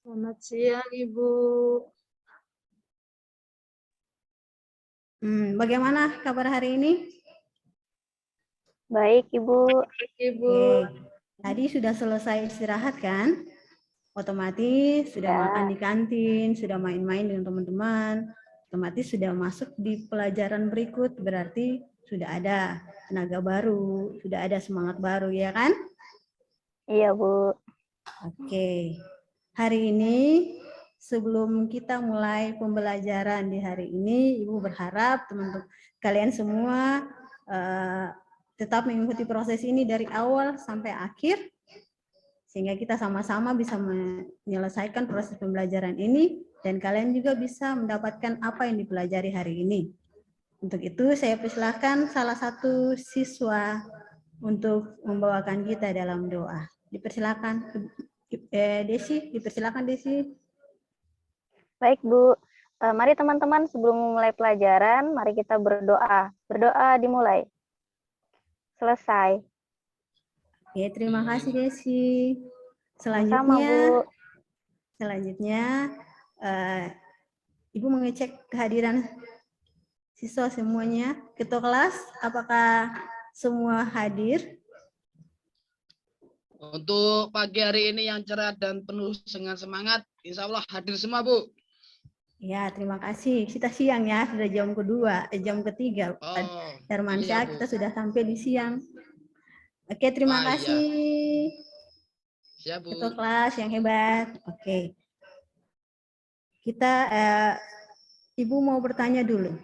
Selamat siang, Ibu. Bagaimana kabar hari ini? Baik, Ibu. Ibu. Oke, tadi sudah selesai istirahat kan? Otomatis sudah makan di kantin, sudah main-main dengan teman-teman, otomatis sudah masuk di pelajaran berikut, berarti sudah ada tenaga baru, sudah ada semangat baru, ya kan? Iya, Bu. Oke, hari ini sebelum kita mulai pembelajaran di hari ini, Ibu berharap teman-teman kalian semua tetap mengikuti proses ini dari awal sampai akhir, sehingga kita sama-sama bisa menyelesaikan proses pembelajaran ini dan kalian juga bisa mendapatkan apa yang dipelajari hari ini. Untuk itu saya persilahkan salah satu siswa untuk membawakan kita dalam doa. Dipersilakan Desi, dipersilakan Desi. Baik, Bu. Mari teman-teman sebelum mulai pelajaran, mari kita berdoa. Berdoa dimulai. Selesai. Oke, terima kasih Desi. Sama, Bu. Selanjutnya Ibu mengecek kehadiran siswa semuanya. Ketua kelas, apakah semua hadir? Untuk pagi hari ini yang cerah dan penuh dengan semangat, insya Allah hadir semua, Bu. Ya, terima kasih. Kita siang ya, sudah jam ketiga. Hermansyah, iya, kita sudah sampai di siang. Oke, terima kasih. Iya. Siap, Bu. Ketua kelas yang hebat. Oke. Kita, Ibu mau bertanya dulu.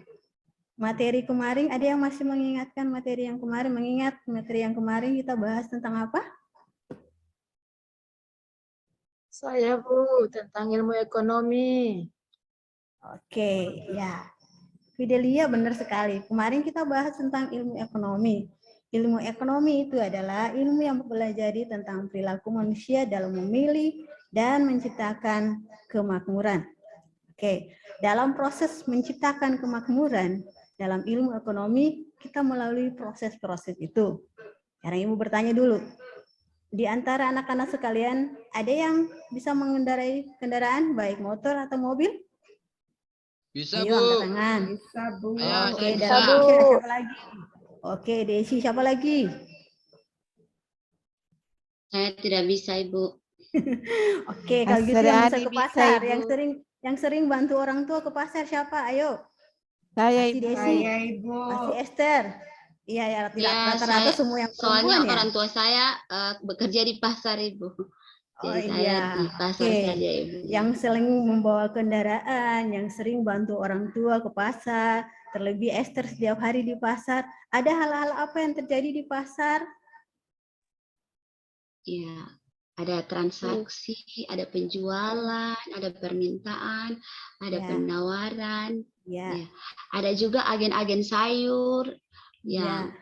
Materi kemarin, ada yang masih mengingatkan materi yang kemarin? Mengingat materi yang kemarin kita bahas tentang apa? Saya, Bu, tentang ilmu ekonomi. Oke, ya. Fidelia benar sekali. Kemarin kita bahas tentang ilmu ekonomi. Ilmu ekonomi itu adalah ilmu yang mempelajari tentang perilaku manusia dalam memilih dan menciptakan kemakmuran. Oke, dalam proses menciptakan kemakmuran dalam ilmu ekonomi, kita melalui proses-proses itu. Sekarang Ibu bertanya dulu, di antara anak-anak sekalian, ada yang bisa mengendarai kendaraan, baik motor atau mobil? Bisa, Ayo, Bu. angkat tangan. Bisa, Bu. Ayo, Oke, saya dan bisa. siapa lagi? Oke, Desi, siapa lagi? Saya tidak bisa, Ibu. Oke, kalau gitu yang bisa ke pasar, yang sering bantu orang tua ke pasar siapa? Ayo. Saya, Ibu. Saya, Ibu. Masih Esther. Iya, ya, rata-rata semua yang perempuan soalnya ya. orang tua saya bekerja di pasar, Ibu. Jadi saya di pasar saja, Ibu. Yang sering membawa kendaraan, yang sering bantu orang tua ke pasar, terlebih Esther setiap hari di pasar. Ada hal-hal apa yang terjadi di pasar? Iya, ada transaksi, ada penjualan, ada permintaan, ada penawaran. Ya. Ada juga agen-agen sayur. Ya.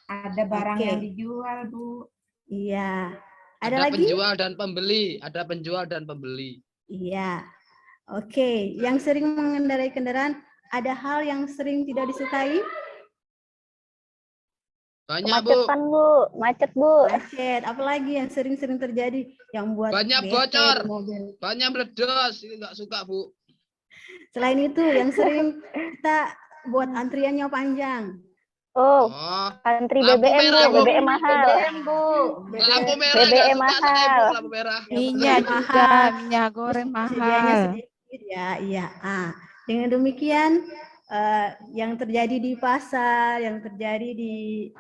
Ada barang yang dijual, Bu. Iya. Ada lagi? penjual dan pembeli. Ada penjual dan pembeli. Iya. Oke. Yang sering mengendarai kendaraan, ada hal yang sering tidak disukai? Banyak, Kemacetan, Bu. Macet, Bu. Macet. Apalagi yang sering-sering terjadi yang buat banyak bocor, mobil. banyak meledos, itu nggak suka, Bu. Selain itu, yang sering kita buat antriannya panjang. Oh, antri BBM, merah, Bu. BBM mahal. BBM, Bu. Lampu merah BBM nggak suka saya, Bu, mahal. lampu merah. Minyak juga, minyak goreng Sedianya mahal. sedikit ya, iya. Dengan demikian yang terjadi di pasar, yang terjadi di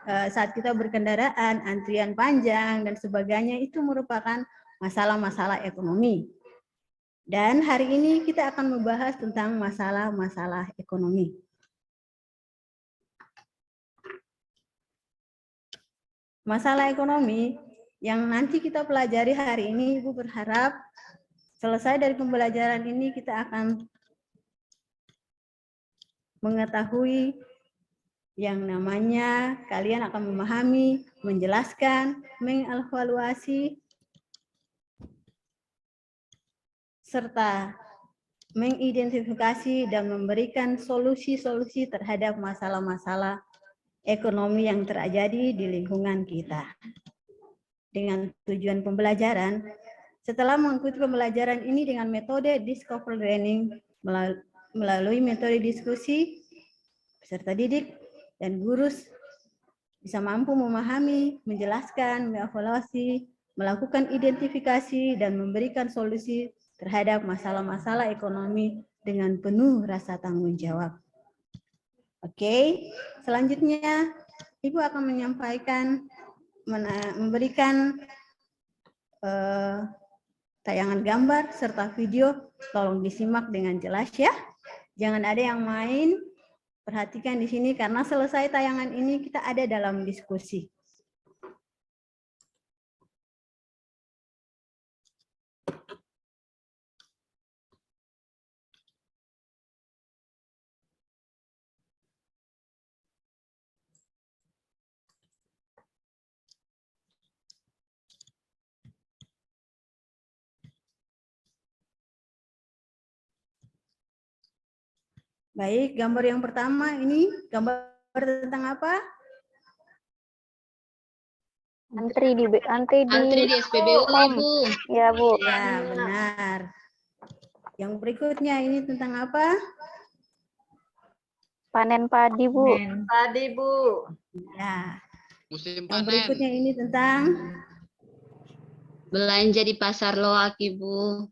saat kita berkendaraan, antrian panjang dan sebagainya itu merupakan masalah-masalah ekonomi. Dan hari ini kita akan membahas tentang masalah-masalah ekonomi. Masalah ekonomi yang nanti kita pelajari hari ini, Ibu berharap selesai dari pembelajaran ini kita akan mengetahui yang namanya kalian akan memahami, menjelaskan, mengevaluasi, serta mengidentifikasi dan memberikan solusi-solusi terhadap masalah-masalah ekonomi yang terjadi di lingkungan kita. Dengan tujuan pembelajaran, Setelah mengikuti pembelajaran ini dengan metode Discover Learning melalui metode diskusi, peserta didik dan guru bisa mampu memahami, menjelaskan, mengevaluasi, melakukan identifikasi, dan memberikan solusi terhadap masalah-masalah ekonomi dengan penuh rasa tanggung jawab. Oke, selanjutnya Ibu akan menyampaikan, memberikan tayangan gambar serta video. Tolong disimak dengan jelas ya. Jangan ada yang main. Perhatikan di sini karena selesai tayangan ini kita ada dalam diskusi. Baik, gambar yang pertama ini gambar tentang apa? Antri di Antri di SPBU, Ibu. Ya, Bu. Ya, benar. Yang berikutnya ini tentang apa? Panen padi, Bu. Tadi, Bu. Ya. Musim Yang panen. berikutnya ini tentang Belanja di pasar loak, Ibu.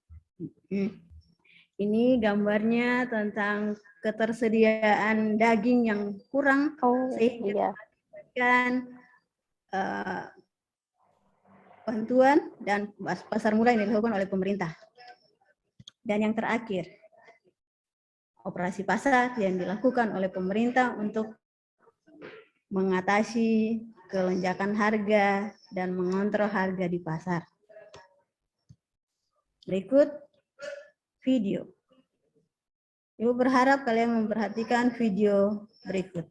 ini gambarnya tentang ketersediaan daging yang kurang Oh, sehingga iya. kan bantuan dan pasar murah yang dilakukan oleh pemerintah. Dan yang terakhir, operasi pasar yang dilakukan oleh pemerintah untuk mengatasi kelonjakan harga dan mengontrol harga di pasar. Berikut video. Ibu berharap kalian memperhatikan video berikut.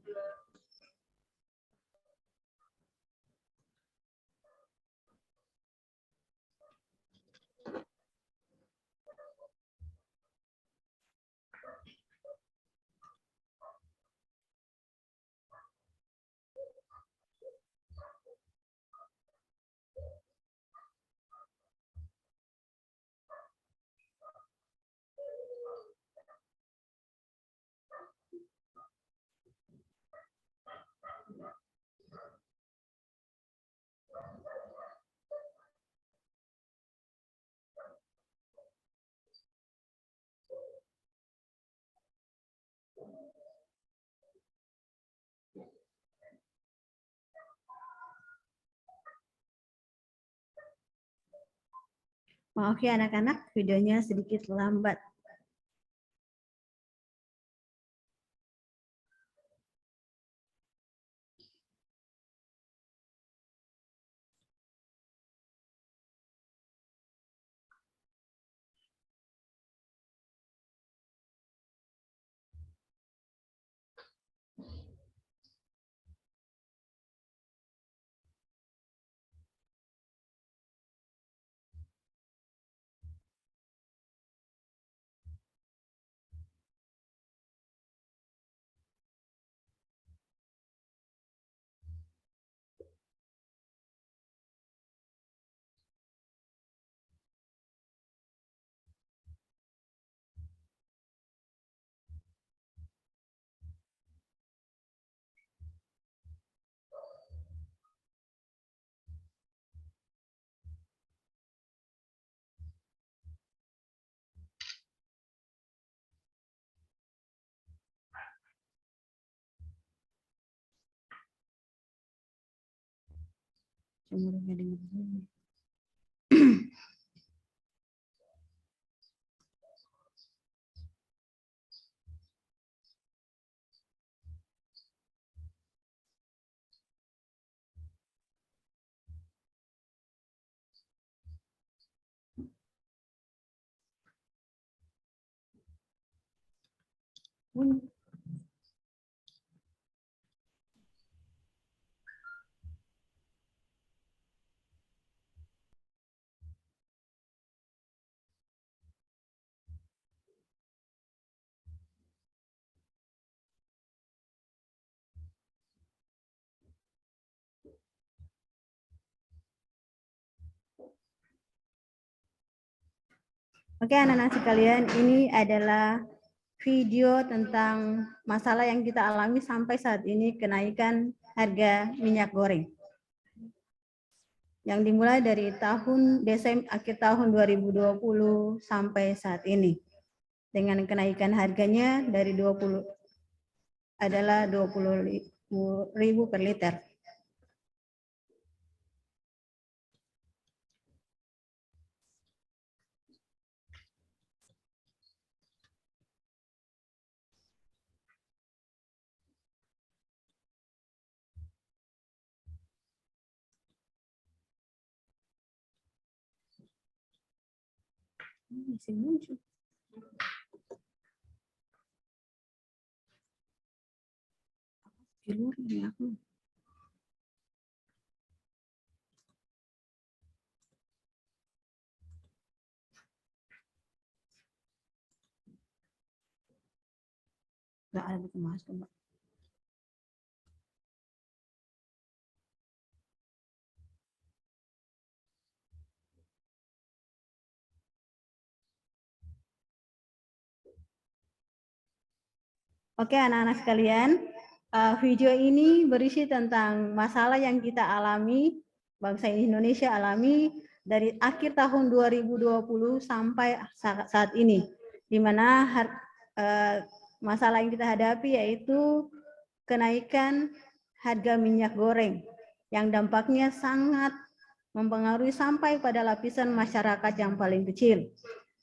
Maaf ya anak-anak, videonya sedikit lambat. Oke, anak-anak sekalian, ini adalah video tentang masalah yang kita alami sampai saat ini, kenaikan harga minyak goreng. Yang dimulai dari akhir tahun 2020 sampai saat ini. Dengan kenaikan harganya dari 20 adalah 20.000 per liter. Masih muncul. Keluar nih aku. Nggak ada buku masker, Mbak. Oke, anak-anak sekalian, video ini berisi tentang masalah yang kita alami, bangsa Indonesia alami dari akhir tahun 2020 sampai saat ini, di mana masalah yang kita hadapi yaitu kenaikan harga minyak goreng yang dampaknya sangat mempengaruhi sampai pada lapisan masyarakat yang paling kecil,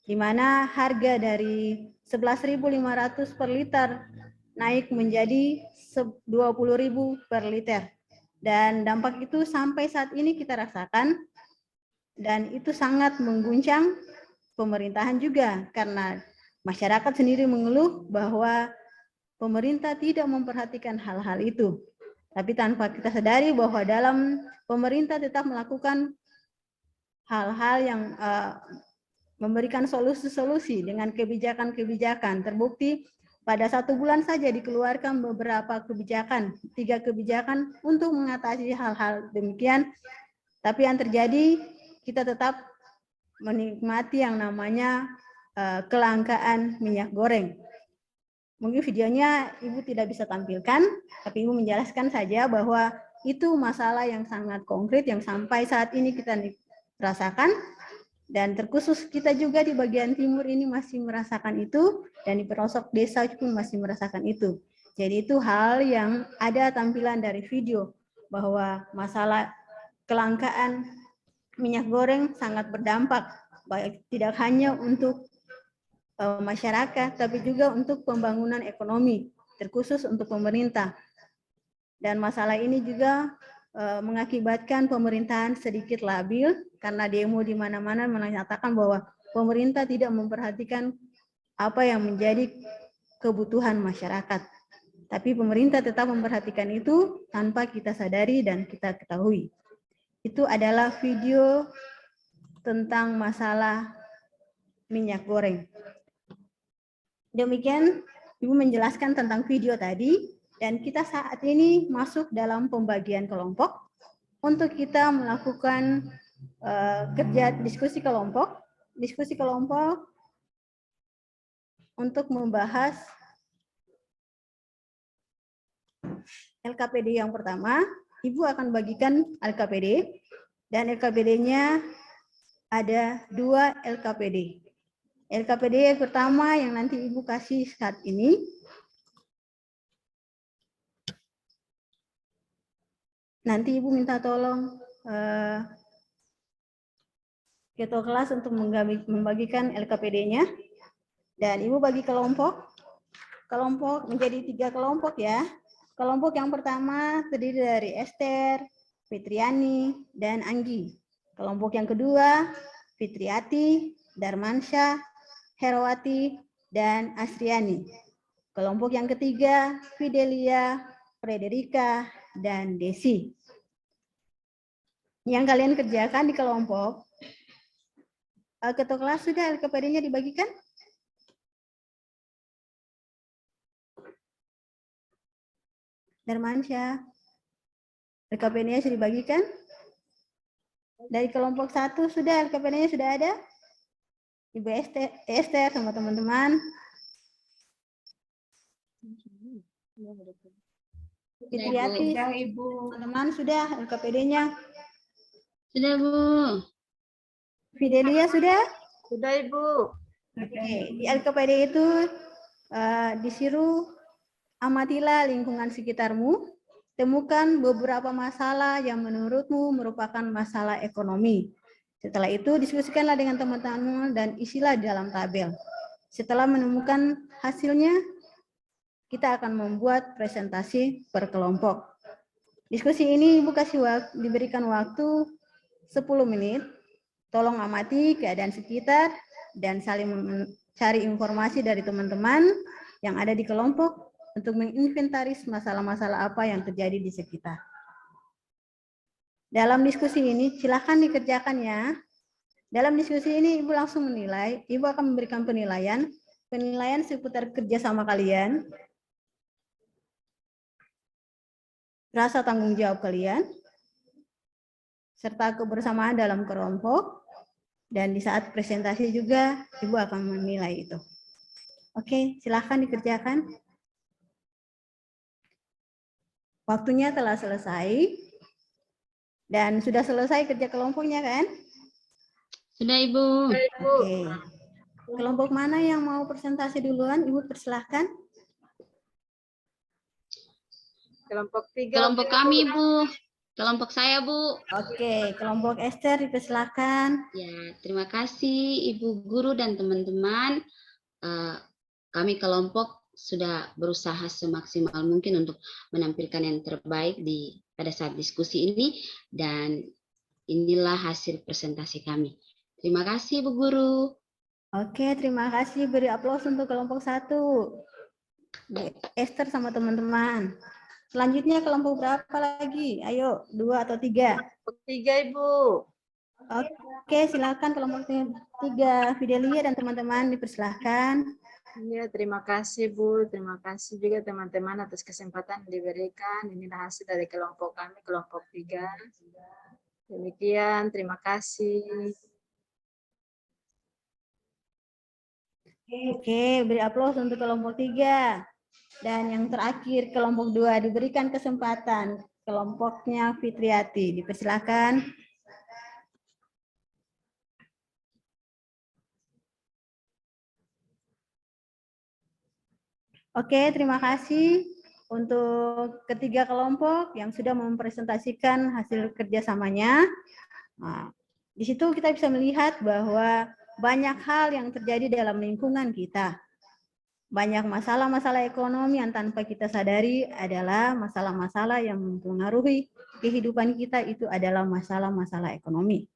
di mana harga dari 11.500 per liter naik menjadi 20.000 per liter. Dan dampak itu sampai saat ini kita rasakan, dan itu sangat mengguncang pemerintahan juga, karena masyarakat sendiri mengeluh bahwa pemerintah tidak memperhatikan hal-hal itu. Tapi tanpa kita sadari bahwa dalam pemerintah tetap melakukan hal-hal yang memberikan solusi-solusi dengan kebijakan-kebijakan. Terbukti pada 1 bulan saja dikeluarkan beberapa kebijakan, 3 kebijakan untuk mengatasi hal-hal demikian. Tapi yang terjadi, kita tetap menikmati yang namanya kelangkaan minyak goreng. Mungkin videonya Ibu tidak bisa tampilkan, tapi Ibu menjelaskan saja bahwa itu masalah yang sangat konkret yang sampai saat ini kita rasakan. Dan terkhusus kita juga di bagian timur ini masih merasakan itu, dan di pelosok desa pun masih merasakan itu. Jadi itu hal yang ada tampilan dari video, bahwa masalah kelangkaan minyak goreng sangat berdampak, baik tidak hanya untuk masyarakat, tapi juga untuk pembangunan ekonomi, terkhusus untuk pemerintah. Dan masalah ini juga mengakibatkan pemerintahan sedikit labil, karena demo di mana-mana menyatakan bahwa pemerintah tidak memperhatikan apa yang menjadi kebutuhan masyarakat. Tapi pemerintah tetap memperhatikan itu tanpa kita sadari dan kita ketahui. Itu adalah video tentang masalah minyak goreng. Demikian Ibu menjelaskan tentang video tadi. Dan kita saat ini masuk dalam pembagian kelompok untuk kita melakukan kerja diskusi kelompok untuk membahas LKPD yang pertama. Ibu akan bagikan LKPD, dan LKPD-nya ada 2 LKPD. LKPD yang pertama yang nanti Ibu kasih saat ini, nanti Ibu minta tolong ketua kelas untuk membagikan LKPD-nya, dan Ibu bagi kelompok menjadi 3 kelompok ya. Kelompok yang pertama terdiri dari Esther, Fitriani, dan Anggi. Kelompok yang kedua Fitriati, Darmansyah, Herawati, dan Asriani. Kelompok yang ketiga Fidelia, Frederika, dan Desi. Yang kalian kerjakan di kelompok, ketua kelas sudah LKPD-nya dibagikan? Darmansyah, LKPD-nya sudah dibagikan? Dari kelompok 1 sudah LKPD-nya sudah ada? Ibu Esther sama teman-teman. Fitriati, Sudah, Ibu. teman-teman sudah LKPD-nya. Sudah, Bu. Fidelia sudah? Sudah, Ibu. Oke, di LKPD itu disuruh amatilah lingkungan sekitarmu, temukan beberapa masalah yang menurutmu merupakan masalah ekonomi. Setelah itu diskusikanlah dengan teman-teman dan isilah di dalam tabel. Setelah menemukan hasilnya, kita akan membuat presentasi per kelompok. Diskusi ini Ibu diberikan waktu 10 menit. Tolong amati keadaan sekitar dan saling mencari informasi dari teman-teman yang ada di kelompok untuk menginventaris masalah-masalah apa yang terjadi di sekitar. Dalam diskusi ini, silakan dikerjakan ya. Dalam diskusi ini, Ibu langsung menilai. Ibu akan memberikan penilaian seputar kerjasama kalian, rasa tanggung jawab kalian, serta kebersamaan dalam kelompok. Dan di saat presentasi juga, Ibu akan menilai itu. Oke, silakan dikerjakan. Waktunya telah selesai. Dan sudah selesai kerja kelompoknya kan? Sudah, Ibu. Oke. Kelompok mana yang mau presentasi duluan? Ibu persilahkan. Kelompok 3. Kelompok kami, Bu. Kelompok saya, Bu. Oke, kelompok Esther dipersilahkan. Ya, terima kasih Ibu Guru dan teman-teman. Kami kelompok sudah berusaha semaksimal mungkin untuk menampilkan yang terbaik pada saat diskusi ini, dan inilah hasil presentasi kami. Terima kasih Bu Guru. Oke, terima kasih. Beri aplaus untuk kelompok 1. Esther sama teman-teman. Selanjutnya kelompok berapa lagi? Ayo, 2 atau 3? Kelompok 3, Ibu. Oke, silakan kelompok 3. Fidelia dan teman-teman dipersilahkan. Ya, terima kasih Bu. Terima kasih juga teman-teman atas kesempatan yang diberikan. Inilah hasil dari kelompok kami, kelompok 3. Demikian, terima kasih. Oke, beri aplaus untuk kelompok 3. Dan yang terakhir, kelompok 2 diberikan kesempatan. Kelompoknya Fitriati, dipersilakan. Oke, terima kasih untuk ketiga kelompok yang sudah mempresentasikan hasil kerjasamanya. Nah, di situ kita bisa melihat bahwa banyak hal yang terjadi dalam lingkungan kita. Banyak masalah-masalah ekonomi yang tanpa kita sadari adalah masalah-masalah yang mempengaruhi kehidupan kita, itu adalah masalah-masalah ekonomi.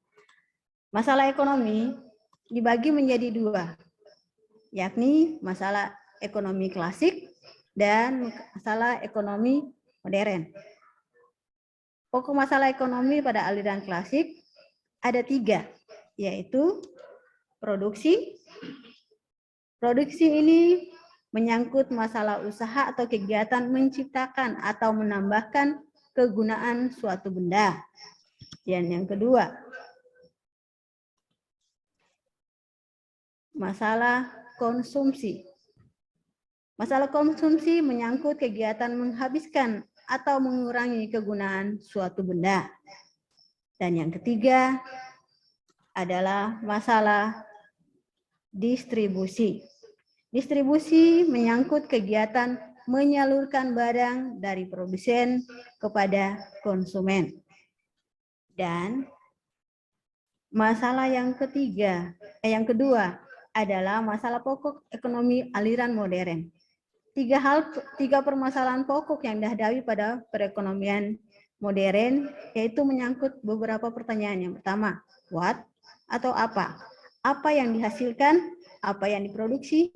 Masalah ekonomi dibagi menjadi 2, yakni masalah ekonomi klasik dan masalah ekonomi modern. Pokok masalah ekonomi pada aliran klasik ada 3, yaitu produksi. Produksi ini menyangkut masalah usaha atau kegiatan menciptakan atau menambahkan kegunaan suatu benda. Dan yang kedua, masalah konsumsi. Masalah konsumsi menyangkut kegiatan menghabiskan atau mengurangi kegunaan suatu benda. Dan yang ketiga adalah masalah distribusi. Distribusi menyangkut kegiatan menyalurkan barang dari produsen kepada konsumen. Dan masalah yang kedua adalah masalah pokok ekonomi aliran modern. 3 permasalahan pokok yang dihadapi pada perekonomian modern, yaitu menyangkut beberapa pertanyaan. Yang pertama, what atau apa? Apa yang dihasilkan, apa yang diproduksi?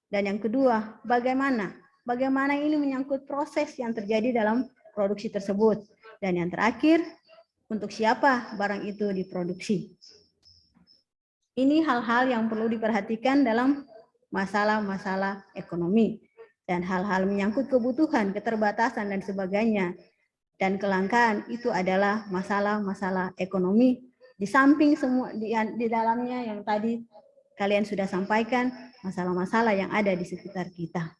Dan yang kedua, bagaimana? Bagaimana ini menyangkut proses yang terjadi dalam produksi tersebut. Dan yang terakhir, untuk siapa barang itu diproduksi. Ini hal-hal yang perlu diperhatikan dalam masalah-masalah ekonomi. Dan hal-hal menyangkut kebutuhan, keterbatasan, dan sebagainya. Dan kelangkaan itu adalah masalah-masalah ekonomi. Di samping semua di dalamnya yang tadi kalian sudah sampaikan masalah-masalah yang ada di sekitar kita.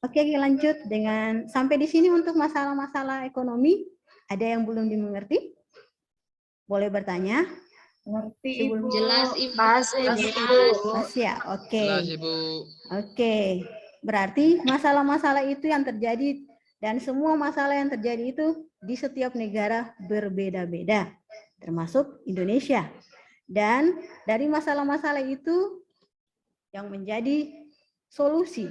Oke, lanjut dengan sampai di sini untuk masalah-masalah ekonomi. Ada yang belum dimengerti? Boleh bertanya? Ngerti, Ibu. Jelas, Ibu. Makasih, Ibu. Mas ya, oke. Jelas, Ibu. Oke, berarti masalah-masalah itu yang terjadi dan semua masalah yang terjadi itu di setiap negara berbeda-beda, termasuk Indonesia. Dan dari masalah-masalah itu yang menjadi solusi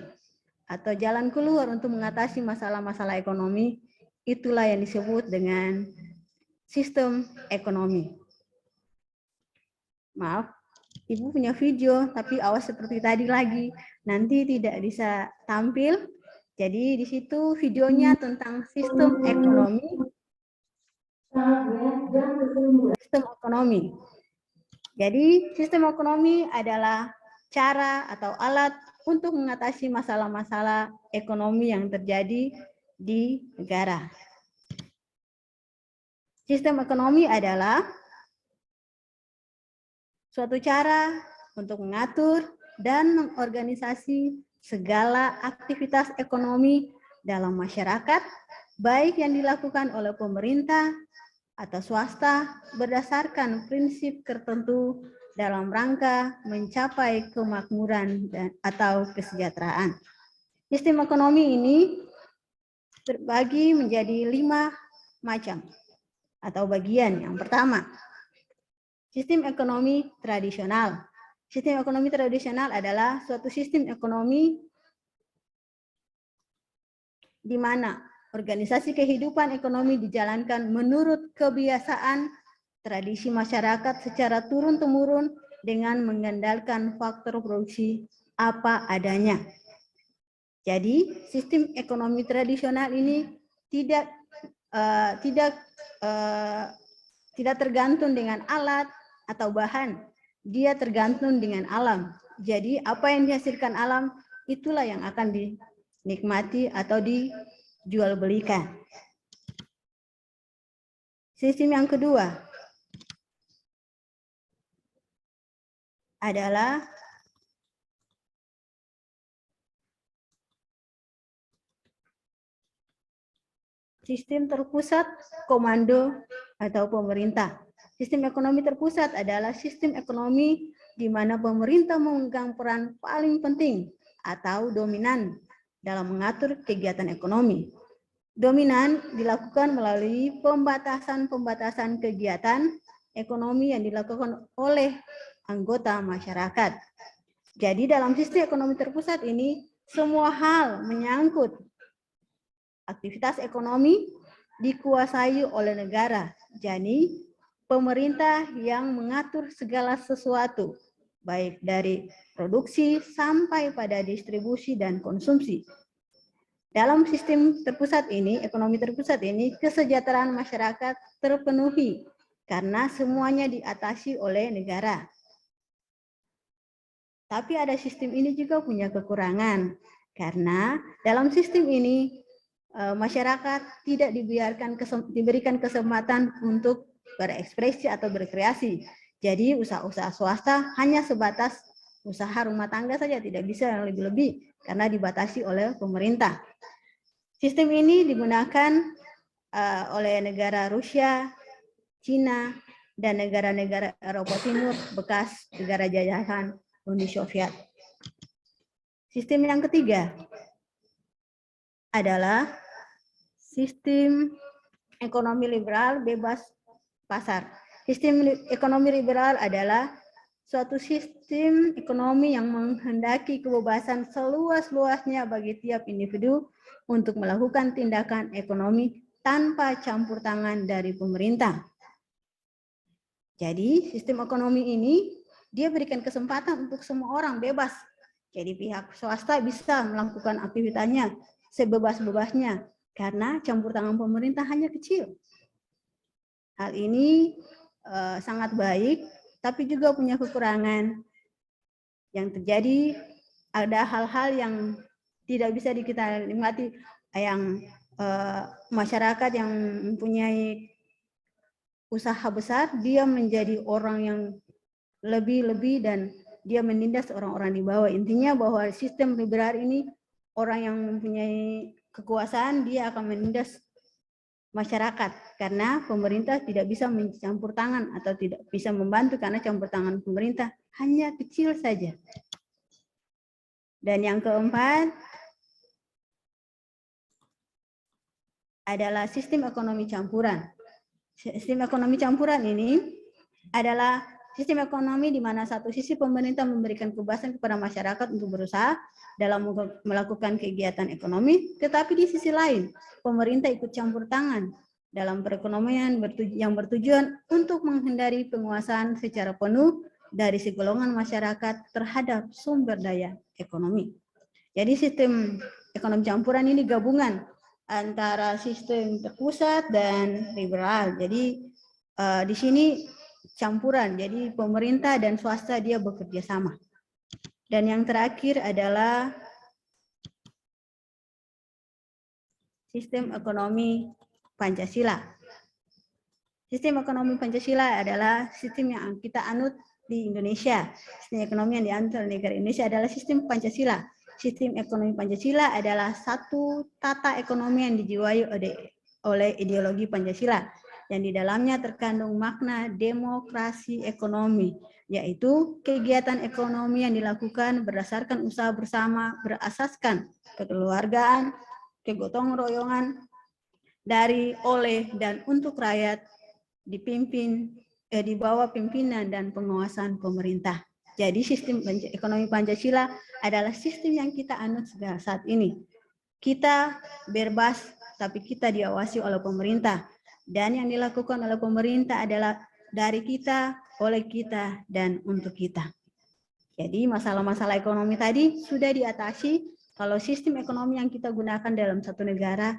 atau jalan keluar untuk mengatasi masalah-masalah ekonomi, itulah yang disebut dengan sistem ekonomi. Maaf, Ibu punya video, tapi awas seperti tadi lagi, nanti tidak bisa tampil. Jadi di situ videonya tentang sistem ekonomi. Sistem ekonomi. Jadi sistem ekonomi adalah cara atau alat untuk mengatasi masalah-masalah ekonomi yang terjadi di negara. Sistem ekonomi adalah suatu cara untuk mengatur dan mengorganisasi segala aktivitas ekonomi dalam masyarakat, baik yang dilakukan oleh pemerintah atau swasta berdasarkan prinsip tertentu dalam rangka mencapai kemakmuran atau kesejahteraan. Sistem ekonomi ini terbagi menjadi 5 macam atau bagian. Yang pertama, sistem ekonomi tradisional. Sistem ekonomi tradisional adalah suatu sistem ekonomi di mana organisasi kehidupan ekonomi dijalankan menurut kebiasaan tradisi masyarakat secara turun-temurun dengan mengandalkan faktor produksi apa adanya. Jadi, sistem ekonomi tradisional ini tidak tergantung dengan alat atau bahan, dia tergantung dengan alam. Jadi, apa yang dihasilkan alam itulah yang akan dinikmati atau dijual belikan. Sistem yang kedua adalah sistem terpusat komando atau pemerintah. Sistem ekonomi terpusat adalah sistem ekonomi di mana pemerintah memegang peran paling penting atau dominan dalam mengatur kegiatan ekonomi. Dominan dilakukan melalui pembatasan-pembatasan kegiatan ekonomi yang dilakukan oleh anggota masyarakat. Jadi dalam sistem ekonomi terpusat ini, semua hal menyangkut aktivitas ekonomi dikuasai oleh negara. Jadi pemerintah yang mengatur segala sesuatu, baik dari produksi sampai pada distribusi dan konsumsi. Dalam sistem terpusat ini, ekonomi terpusat ini, kesejahteraan masyarakat terpenuhi karena semuanya diatasi oleh negara. Tapi ada sistem ini juga punya kekurangan, karena dalam sistem ini masyarakat tidak diberikan kesempatan untuk berekspresi atau berkreasi. Jadi usaha-usaha swasta hanya sebatas usaha rumah tangga saja, tidak bisa lebih-lebih karena dibatasi oleh pemerintah. Sistem ini digunakan oleh negara Rusia, Cina, dan negara-negara Eropa Timur bekas negara jajahan Uni Soviet. Sistem yang ketiga adalah sistem ekonomi liberal bebas pasar. Sistem ekonomi liberal adalah suatu sistem ekonomi yang menghendaki kebebasan seluas-luasnya bagi tiap individu untuk melakukan tindakan ekonomi tanpa campur tangan dari pemerintah. Jadi sistem ekonomi ini dia berikan kesempatan untuk semua orang bebas. Jadi pihak swasta bisa melakukan aktivitasnya sebebas-bebasnya karena campur tangan pemerintah hanya kecil. Hal ini sangat baik, tapi juga punya kekurangan. Yang terjadi ada hal-hal yang tidak bisa kita nikmati, yang masyarakat yang mempunyai usaha besar, dia menjadi orang yang lebih-lebih dan dia menindas orang-orang di bawah. Intinya bahwa sistem liberal ini orang yang mempunyai kekuasaan dia akan menindas masyarakat karena pemerintah tidak bisa mencampur tangan atau tidak bisa membantu karena campur tangan pemerintah hanya kecil saja. Dan yang keempat adalah sistem ekonomi campuran. Sistem ekonomi campuran ini adalah sistem ekonomi di mana satu sisi pemerintah memberikan kebebasan kepada masyarakat untuk berusaha dalam melakukan kegiatan ekonomi, tetapi di sisi lain pemerintah ikut campur tangan dalam perekonomian yang bertujuan untuk menghindari penguasaan secara penuh dari segolongan masyarakat terhadap sumber daya ekonomi. Jadi sistem ekonomi campuran ini gabungan antara sistem terpusat dan liberal. Jadi di sini campuran, jadi pemerintah dan swasta dia bekerja sama. Dan yang terakhir adalah sistem ekonomi Pancasila. Sistem ekonomi Pancasila adalah sistem yang kita anut di Indonesia. Sistem ekonomi yang dianut oleh negara Indonesia adalah sistem Pancasila. Sistem ekonomi Pancasila adalah satu tata ekonomi yang dijiwai oleh ideologi Pancasila, yang di dalamnya terkandung makna demokrasi ekonomi, yaitu kegiatan ekonomi yang dilakukan berdasarkan usaha bersama berasaskan kekeluargaan, kegotong royongan dari, oleh, dan untuk rakyat dipimpin di bawah pimpinan dan pengawasan pemerintah. Jadi sistem ekonomi Pancasila adalah sistem yang kita anut saat ini. Kita bebas, tapi kita diawasi oleh pemerintah. Dan yang dilakukan oleh pemerintah adalah dari kita, oleh kita, dan untuk kita. Jadi masalah-masalah ekonomi tadi sudah diatasi kalau sistem ekonomi yang kita gunakan dalam satu negara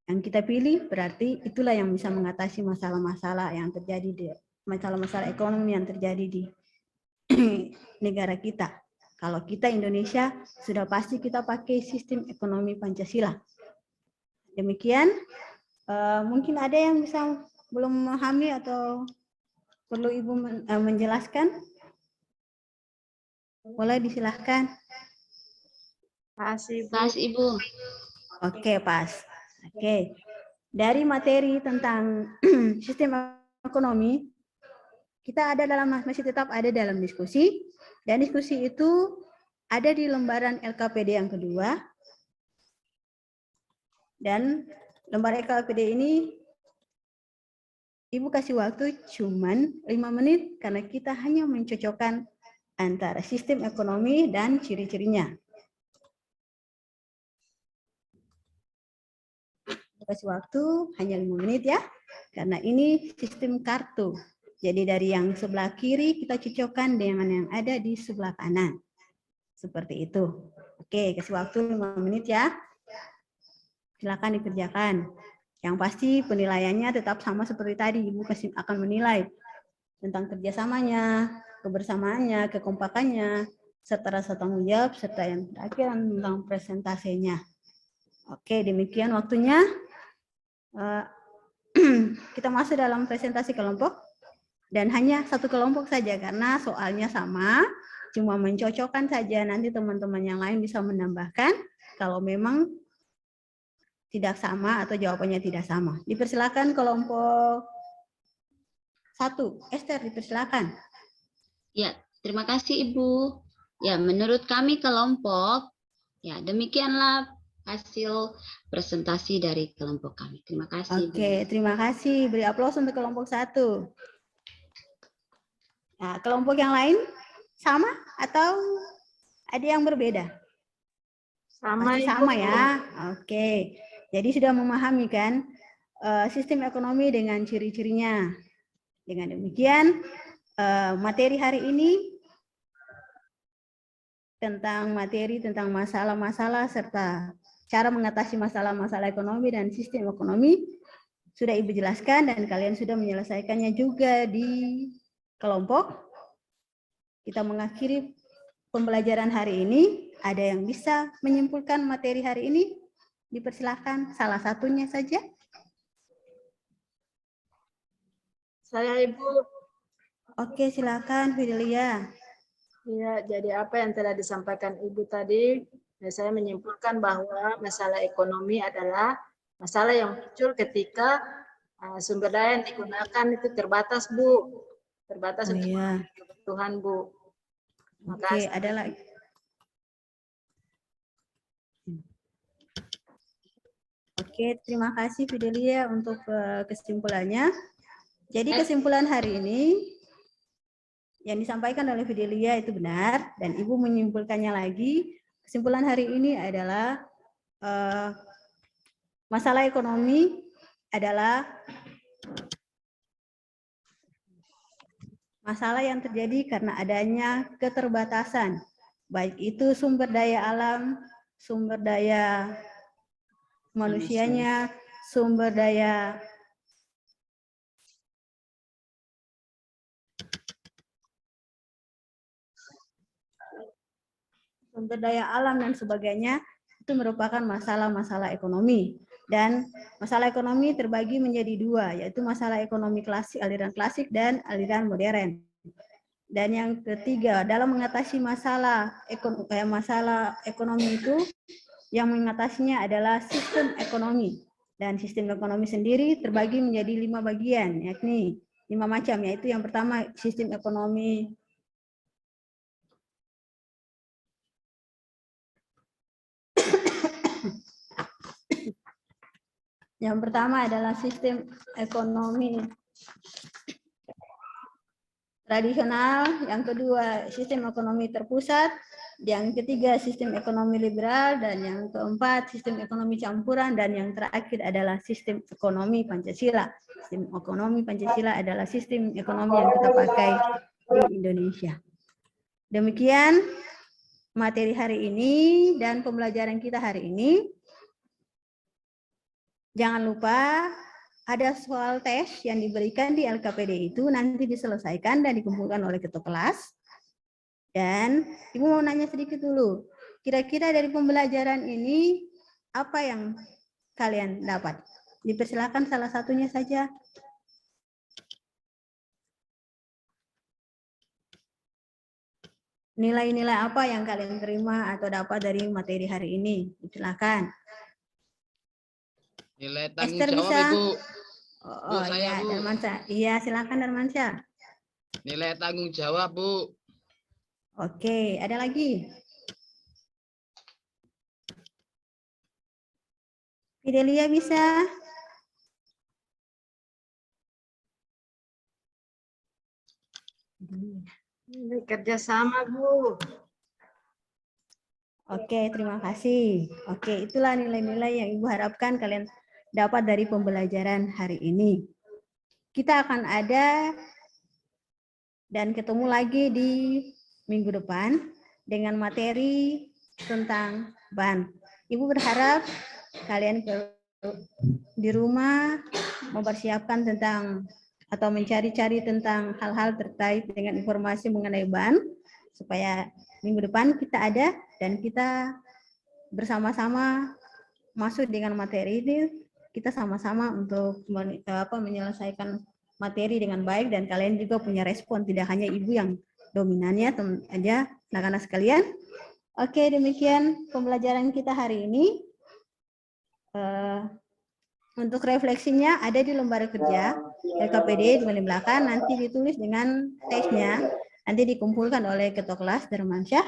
yang kita pilih, berarti itulah yang bisa mengatasi masalah-masalah yang terjadi di masalah-masalah ekonomi yang terjadi di negara kita. Kalau kita Indonesia, sudah pasti kita pakai sistem ekonomi Pancasila. Demikian, mungkin ada yang bisa belum memahami atau perlu Ibu menjelaskan? Boleh disilahkan. Pas Ibu. Pas Ibu. Oke, pas. Oke. Dari materi tentang sistem ekonomi, kita masih tetap ada dalam diskusi, dan diskusi itu ada di lembaran LKPD yang kedua. Dan lembar LKPD ini Ibu kasih waktu cuman 5 menit karena kita hanya mencocokkan antara sistem ekonomi dan ciri-cirinya. Ibu kasih waktu hanya 5 menit ya, karena ini sistem kartu. Jadi dari yang sebelah kiri kita cocokkan dengan yang ada di sebelah kanan. Seperti itu. Oke, kasih waktu 5 menit ya. Silakan dikerjakan. Yang pasti penilaiannya tetap sama seperti tadi. Ibu akan menilai tentang kerjasamanya, kebersamaannya, kekompakannya, serta rasa tanggung jawab, serta yang terakhir tentang presentasinya. Oke, demikian waktunya. Kita masuk dalam presentasi kelompok. Dan hanya satu kelompok saja karena soalnya sama, cuma mencocokkan saja. Nanti teman-teman yang lain bisa menambahkan kalau memang tidak sama atau jawabannya tidak sama. Dipersilakan kelompok 1. Esther, dipersilakan. Ya, terima kasih Ibu. Ya, menurut kami kelompok, ya demikianlah hasil presentasi dari kelompok kami. Terima kasih. Oke, terima kasih. Beri aplaus untuk kelompok 1. Nah, kelompok yang lain sama atau ada yang berbeda? Sama, Pasti Ibu. sama ya. Oke. Jadi sudah memahami kan sistem ekonomi dengan ciri-cirinya. Dengan demikian materi hari ini tentang masalah-masalah serta cara mengatasi masalah-masalah ekonomi dan sistem ekonomi sudah Ibu jelaskan dan kalian sudah menyelesaikannya juga di kelompok. Kita mengakhiri pembelajaran hari ini. Ada yang bisa menyimpulkan materi hari ini? Dipersilahkan salah satunya saja. Saya Ibu. Oke, silakan Fidelia. Ya, jadi apa yang telah disampaikan Ibu tadi, saya menyimpulkan bahwa masalah ekonomi adalah masalah yang muncul ketika sumber daya yang digunakan itu terbatas, Bu. Terbatas Oh untuk iya. kebutuhan, Bu. Terima Oke, kasih. ada lagi. Oke, terima kasih Fidelia untuk kesimpulannya. Jadi kesimpulan hari ini yang disampaikan oleh Fidelia itu benar, dan Ibu menyimpulkannya lagi. Kesimpulan hari ini adalah masalah ekonomi adalah masalah yang terjadi karena adanya keterbatasan, baik itu sumber daya alam, sumber daya manusianya, sumber daya alam dan sebagainya, itu merupakan masalah-masalah ekonomi. Dan masalah ekonomi terbagi menjadi dua, yaitu masalah ekonomi klasik, aliran klasik, dan aliran modern. Dan yang ketiga, dalam mengatasi masalah ekonomi itu, yang mengatasinya adalah sistem ekonomi. Dan sistem ekonomi sendiri terbagi menjadi 5 bagian, yakni 5 macam, yaitu yang pertama sistem ekonomi yang pertama adalah sistem ekonomi tradisional, yang kedua sistem ekonomi terpusat, yang ketiga sistem ekonomi liberal, dan yang keempat sistem ekonomi campuran, dan yang terakhir adalah sistem ekonomi Pancasila. Sistem ekonomi Pancasila adalah sistem ekonomi yang kita pakai di Indonesia. Demikian materi hari ini dan pembelajaran kita hari ini. Jangan lupa ada soal tes yang diberikan di LKPD itu nanti diselesaikan dan dikumpulkan oleh ketua kelas. Dan Ibu mau nanya sedikit dulu. Kira-kira dari pembelajaran ini apa yang kalian dapat? Dipersilakan salah satunya saja. Nilai-nilai apa yang kalian terima atau dapat dari materi hari ini? Silakan. Nilai tanggung Esther jawab, bisa? Ibu. Oh saya, iya, Bu. Darmansyah. Iya, silakan Darmansyah. Nilai tanggung jawab, Bu. Oke, ada lagi? Fidelia bisa? Ini kerjasama, Bu. Oke, terima kasih. Oke, itulah nilai-nilai yang Ibu harapkan kalian dapat dari pembelajaran hari ini. Kita akan ada dan ketemu lagi di minggu depan dengan materi tentang ban. Ibu berharap kalian di rumah mempersiapkan tentang atau mencari-cari tentang hal-hal terkait dengan informasi mengenai ban, supaya minggu depan kita ada dan kita bersama-sama masuk dengan materi ini, kita sama-sama untuk menyelesaikan materi dengan baik, dan kalian juga punya respon, tidak hanya Ibu yang dominannya, teman aja anak-anak sekalian. Oke, demikian pembelajaran kita hari ini. Untuk refleksinya ada di lembar kerja LKPD di paling belakang, nanti ditulis dengan tesnya, nanti dikumpulkan oleh ketua kelas Darmansyah.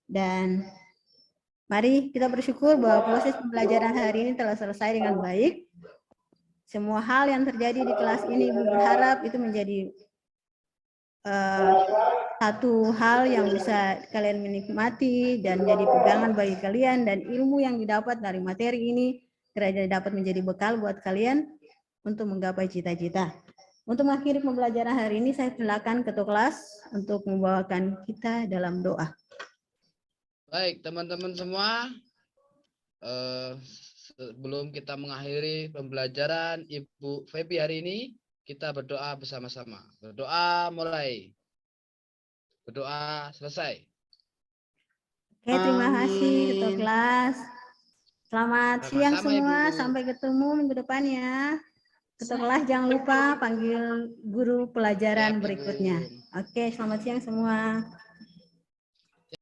Dan mari kita bersyukur bahwa proses pembelajaran hari ini telah selesai dengan baik. Semua hal yang terjadi di kelas ini Ibu berharap itu menjadi satu hal yang bisa kalian menikmati dan jadi pegangan bagi kalian, dan ilmu yang didapat dari materi ini kiranya dapat menjadi bekal buat kalian untuk menggapai cita-cita. Untuk mengakhiri pembelajaran hari ini, saya silakan ketua kelas untuk membawakan kita dalam doa. Baik, teman-teman semua, sebelum kita mengakhiri pembelajaran Ibu Febi hari ini, kita berdoa bersama-sama. Berdoa mulai. Berdoa selesai. Oke, terima kasih ketua kelas. Selamat siang semua, Ibu. sampai ketemu minggu depan ya. Ketua kelas jangan lupa panggil guru pelajaran Siap, Ibu. berikutnya. Oke, selamat siang semua.